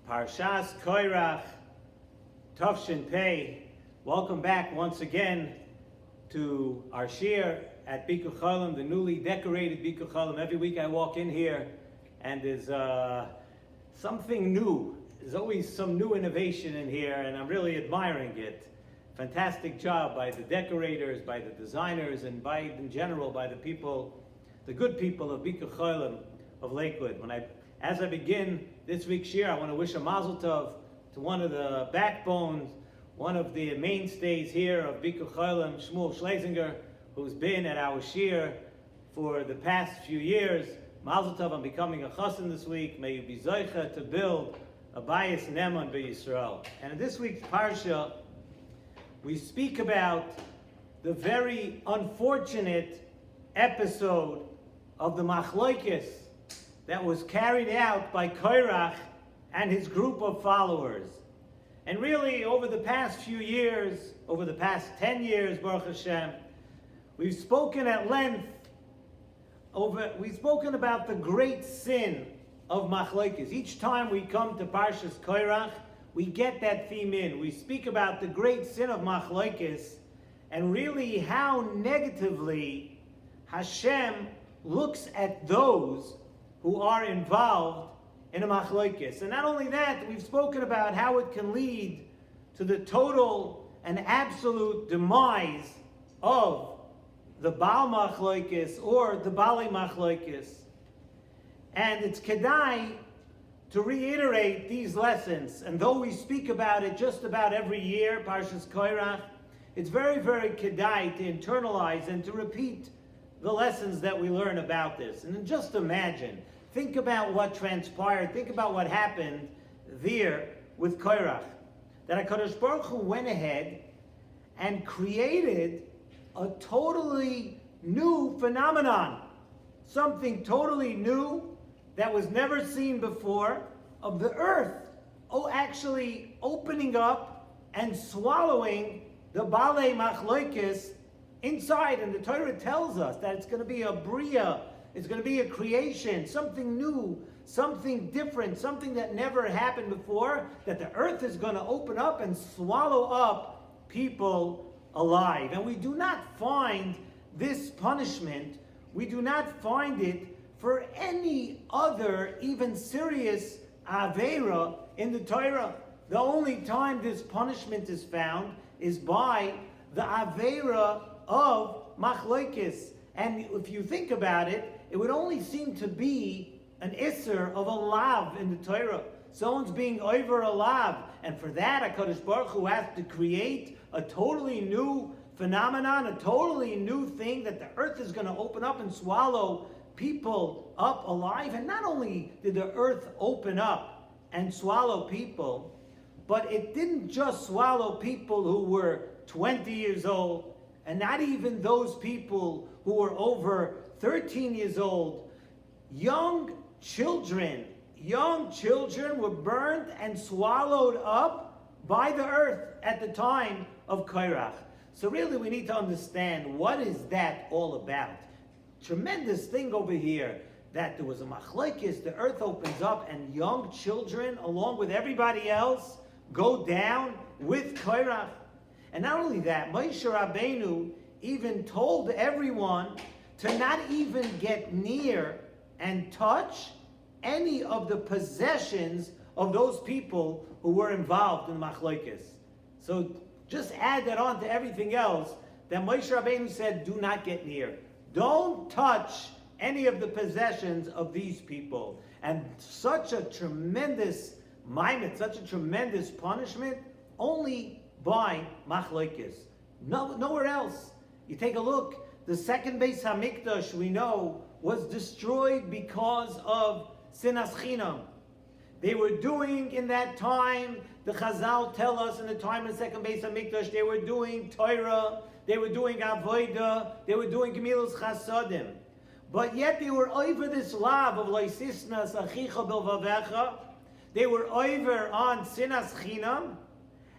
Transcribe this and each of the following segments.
Parshas Korach, Tavshin Pei. Welcome back once again to our shir at Bikur Cholim, the newly decorated Bikur Cholim. Every week I walk in here and there's something new. There's always some new innovation in here and I'm really admiring it. Fantastic job by the decorators, by the designers, and in general by the people, the good people of Bikur Cholim of Lakewood. As I begin this week's shir, I want to wish a mazel tov to one of the backbones, one of the mainstays here of Bikur Cholim, Shmuel Schlesinger, who's been at our shir for the past few years. Mazel tov on becoming a chassan this week. May you be zoicha to build a bayis neman b'Yisrael. And in this week's parsha, we speak about the very unfortunate episode of the machlokes that was carried out by Korach and his group of followers. And really, over the past few years, over the past 10 years, Baruch Hashem, we've spoken at length, we've spoken about the great sin of machlokes. Each time we come to Parshas Korach, we get that theme in. We speak about the great sin of machlokes and really how negatively Hashem looks at those who are involved in a machlokes. And not only that, we've spoken about how it can lead to the total and absolute demise of the Baal machlokes or the Balei machlokes. And it's kedai to reiterate these lessons. And though we speak about it just about every year, Parshas Korach, it's very, very kedai to internalize and to repeat the lessons that we learn about this. And just imagine, think about what transpired, think about what happened there with Korach. That HaKadosh Baruch Hu went ahead and created a totally new phenomenon. Something totally new that was never seen before, of the earth actually opening up and swallowing the Balei Machlokes inside. And the Torah tells us that it's going to be a bria, it's going to be a creation, something new, something different, something that never happened before, that the earth is going to open up and swallow up people alive. And we do not find this punishment, we do not find it for any other even serious Aveira in the Torah. The only time this punishment is found is by the Aveira of machlokes. And if you think about it, it would only seem to be an isser of a lav in the Torah. Someone's being over a lav. And for that, HaKadosh Baruch Hu has to create a totally new phenomenon, a totally new thing, that the earth is going to open up and swallow people up alive. And not only did the earth open up and swallow people, but it didn't just swallow people who were 20 years old, and not even those people who were over 13 years old. Young children were burned and swallowed up by the earth at the time of Korach. So really we need to understand, what is that all about? Tremendous thing over here, that there was a machlokes, the earth opens up and young children, along with everybody else, go down with Korach. And not only that, Moshe Rabbeinu even told everyone to not even get near and touch any of the possessions of those people who were involved in the machlokes. So just add that on to everything else, that Moshe Rabbeinu said, do not get near. Don't touch any of the possessions of these people. And such a tremendous maimet, such a tremendous punishment, only by machlokes. Nowhere else. You take a look, the second Beis HaMikdash, we know, was destroyed because of sinas chinam. They were doing in that time, the Chazal tell us in the time of the second Beis HaMikdash, they were doing Torah, they were doing Avodah, they were doing Gemilas Chasadim. But yet they were over this lav of Loisisnas Achicha Belvavecha. They were over on sinas chinam,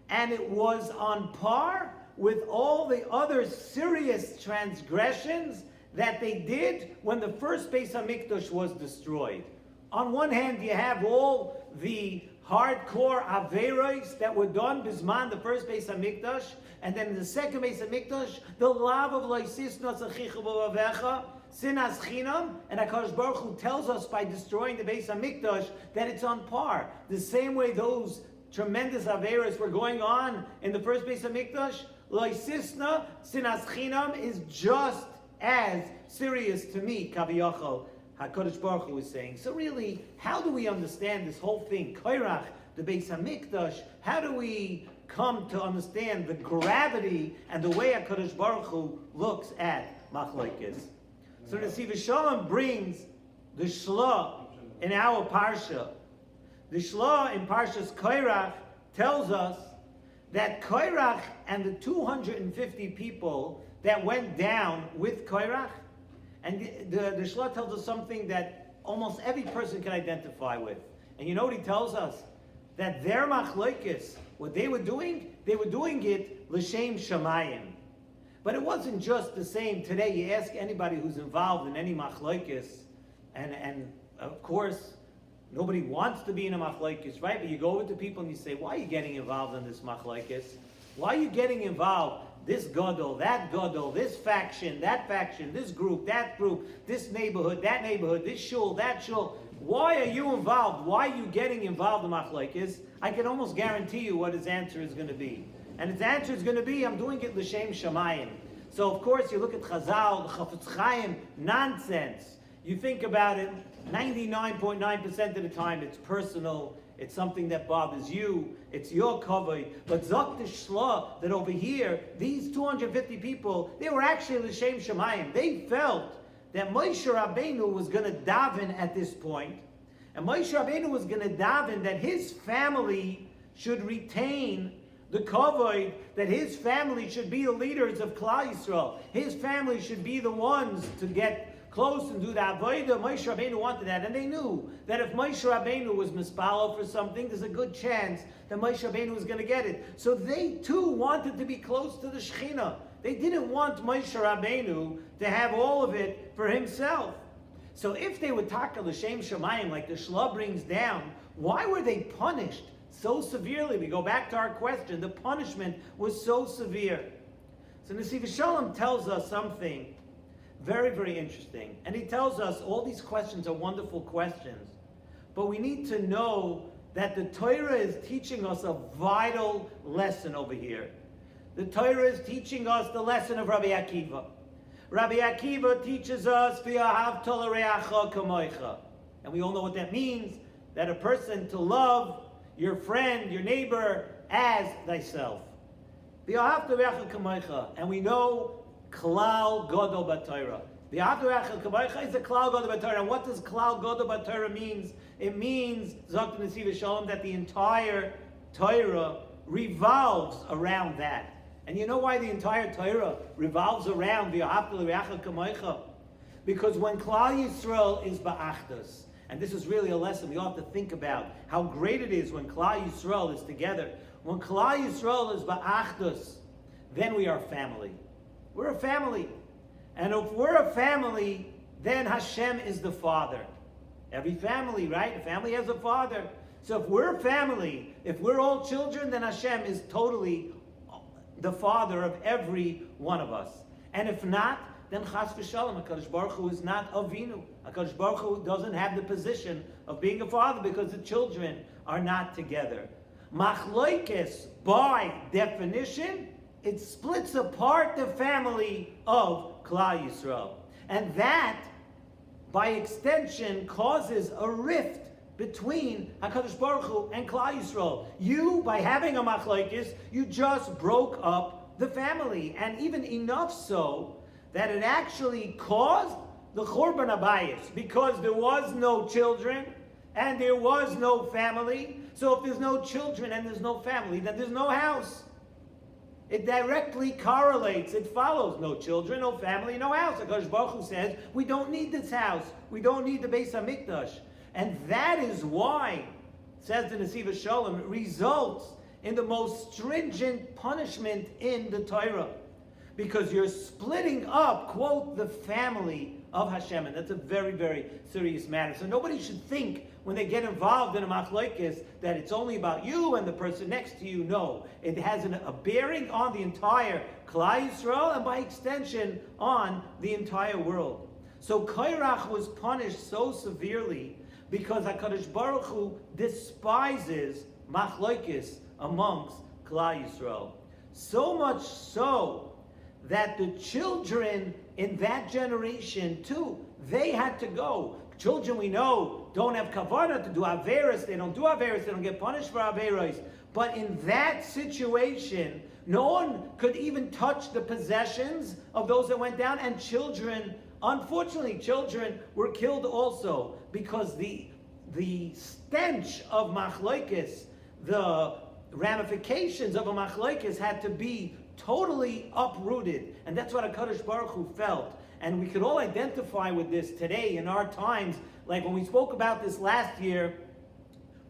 and it was on par with all the other serious transgressions that they did when the first Beis HaMikdash was destroyed. On one hand, you have all the hardcore averos that were done bisman the first Beis Hamikdash, and then in the second Beis Hamikdash, the love of loisisnos achicha b'vavecha, sinas chinam, and HaKadosh Baruch Hu tells us by destroying the Beis Hamikdash that it's on par. The same way those tremendous averos were going on in the first Beis Hamikdash, loisisna, sinas chinam is just as serious to me, kaviyachol. HaKadosh Baruch Hu is saying. So really, how do we understand this whole thing? Korach, the Beis Hamikdash, how do we come to understand the gravity and the way HaKadosh Baruch Hu looks at Machlokes? So Nesivos Shalom brings the Shla in our Parsha. The Shla in Parshas Korach tells us that Korach and the 250 people that went down with Korach, and the Shla tells us something that almost every person can identify with. And you know what he tells us? That their machlokes, what they were doing it l'shem shamayim. But it wasn't just the same today. You ask anybody who's involved in any machlokes, and of course, nobody wants to be in a machlokes, right? But you go with the people and you say, why are you getting involved in this machlokes? Why are you getting involved? This gadol, that gadol, this faction, this group, that group, this neighborhood, that neighborhood, this shul, that shul. Why are you involved? Why are you getting involved in machlokes? I can almost guarantee you what his answer is going to be. And his answer is going to be, I'm doing it l'shem shamayim. So of course you look at Chazal, the Chafetz Chaim, nonsense. You think about it, 99.9% of the time it's personal, it's something that bothers you, it's your kavod. But Zok the Shla, that over here, these 250 people, they were actually l'shem shamayim. They felt that Moshe Rabbeinu was going to daven at this point, and Moshe Rabbeinu was going to daven that his family should retain the kavod, that his family should be the leaders of Klal Yisrael. His family should be the ones to get close and do the avodah. Moshe Rabbeinu wanted that, and they knew that if Moshe Rabbeinu was mispalo for something, there's a good chance that Moshe Rabbeinu was going to get it. So they too wanted to be close to the Shekhinah. They didn't want Moshe Rabbeinu to have all of it for himself. So if they would taka l'shem shamayim, like the Shla brings down, why were they punished so severely? We go back to our question. The punishment was so severe. So Nesivos Shalom tells us something very, very interesting. And he tells us all these questions are wonderful questions. But we need to know that the Torah is teaching us a vital lesson over here. The Torah is teaching us the lesson of Rabbi Akiva. Rabbi Akiva teaches us, V'ahavta l'reacha kamoicha. And we all know what that means, that a person to love your friend, your neighbor, as thyself. V'ahavta l'reacha kamoicha. And we know Klal Gadol B'Torah. The Avdu Echad is a Klal Gadol B'Torah. And what does Klal Gadol B'Torah means? It means, Zok Nesivos Shalom, that the entire Torah revolves around that. And you know why the entire Torah revolves around the Avdu Echad Kamoicha? Because when Klal Yisrael is Ba'achdus, and this is really a lesson we ought to think about, how great it is when Klal Yisrael is together. When Klal Yisrael is Ba'achdus, then we are family. We're a family. And if we're a family, then Hashem is the father. Every family, right? A family has a father. So if we're a family, if we're all children, then Hashem is totally the father of every one of us. And if not, then Chas v'Shalom, HaKadosh Baruch Hu is not Avinu. HaKadosh Baruch Hu doesn't have the position of being a father because the children are not together. Machlokes, by definition, it splits apart the family of Klal Yisrael. And that, by extension, causes a rift between HaKadosh Baruch Hu and Klal Yisrael. You, by having a machlokes, you just broke up the family. And even enough so that it actually caused the Churban Abayis, because there was no children and there was no family. So if there's no children and there's no family, then there's no house. It directly correlates. It follows. No children, no family, no house. HaKadosh Baruch Hu says, we don't need this house. We don't need the Beis HaMikdash. And that is why, says the Nesivos Shalom, it results in the most stringent punishment in the Torah. Because you're splitting up, quote, the family of Hashem. And that's a very, very serious matter. So nobody should think when they get involved in a machlokes, that it's only about you and the person next to you. No, it has a bearing on the entire Klal Yisrael and by extension on the entire world. So Korach was punished so severely because HaKadosh Baruch Hu despises machlokes amongst Klal Yisrael. So much so that the children in that generation too, they had to go. Children, we know, don't have kavanah to do averos. They don't do averos. They don't get punished for averos. But in that situation, no one could even touch the possessions of those that went down. And children, unfortunately, children were killed also because the stench of machlokes, the ramifications of a machlokes had to be totally uprooted. And that's what HaKadosh Baruch Hu felt. And we could all identify with this today in our times. Like when we spoke about this last year,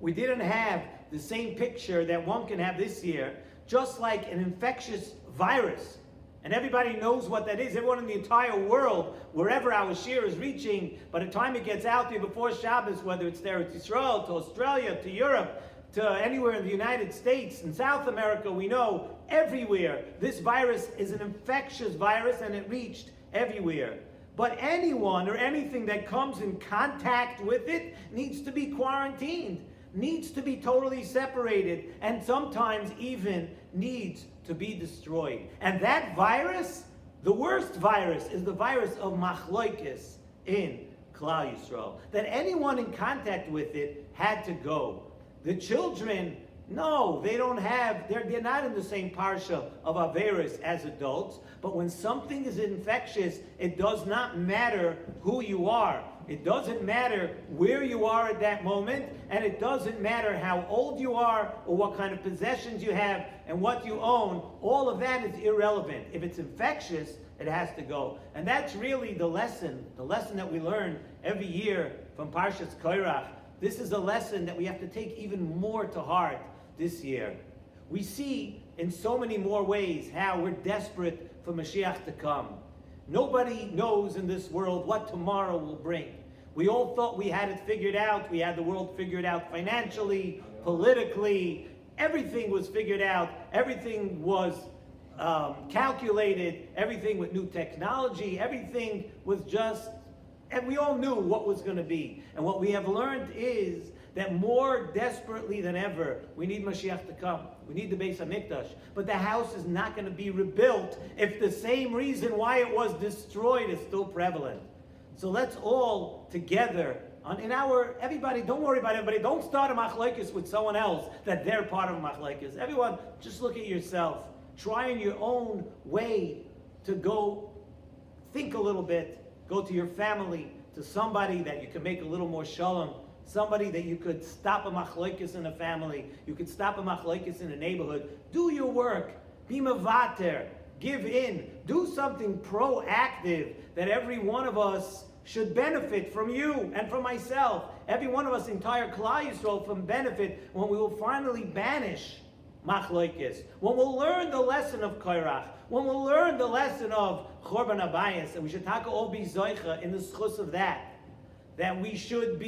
we didn't have the same picture that one can have this year, just like an infectious virus. And everybody knows what that is. Everyone in the entire world, wherever our shir is reaching, by the time it gets out there before Shabbos, whether it's there to Israel, to Australia, to Europe, to anywhere in the United States, in South America, we know everywhere this virus is an infectious virus and it reached everywhere. But anyone or anything that comes in contact with it needs to be quarantined, needs to be totally separated, and sometimes even needs to be destroyed. And that virus, the worst virus, is the virus of machlokes in Klal Yisrael. That anyone in contact with it had to go. The children, no, they don't have, they're not in the same parsha of averos as adults. But when something is infectious, it does not matter who you are. It doesn't matter where you are at that moment, and it doesn't matter how old you are or what kind of possessions you have and what you own. All of that is irrelevant. If it's infectious, it has to go. And that's really the lesson that we learn every year from Parshas Korach. This is a lesson that we have to take even more to heart this year. We see in so many more ways how we're desperate for Mashiach to come. Nobody knows in this world what tomorrow will bring. We all thought we had it figured out. We had the world figured out financially, politically. Everything was figured out. Everything was calculated. Everything with new technology. Everything was just, and we all knew what was going to be. And what we have learned is that more desperately than ever, we need Mashiach to come. We need the Beis HaMikdash. But the house is not going to be rebuilt if the same reason why it was destroyed is still prevalent. So let's all together, everybody, don't worry about everybody. Don't start a machlokes with someone else that they're part of a machlokes. Everyone, just look at yourself. Try in your own way to go think a little bit. Go to your family, to somebody that you can make a little more shalom. Somebody that you could stop a machlokes in a family. You could stop a machlokes in a neighborhood. Do your work. Be mevater. Give in. Do something proactive that every one of us should benefit from you and from myself. Every one of us, entire Klal Yisrael, from benefit when we will finally banish machlokes. When we'll learn the lesson of Korach. When we'll learn the lesson of Chorban Abayis. And we should all be zoicha in the schus of that. That we should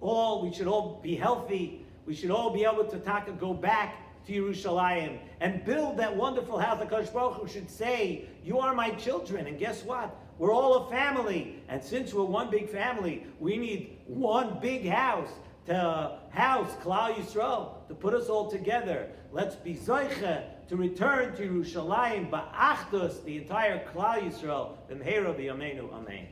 all be healthy. We should all be able to go back to Yerushalayim and build that wonderful house. The HaKadosh Baruch Hu should say, you are my children. And guess what? We're all a family. And since we're one big family, we need one big house to house Klal Yisrael, to put us all together. Let's be zoiche to return to Yerushalayim, ba'achdus, the entire Klal Yisrael, b'mheira b'yameinu, amen.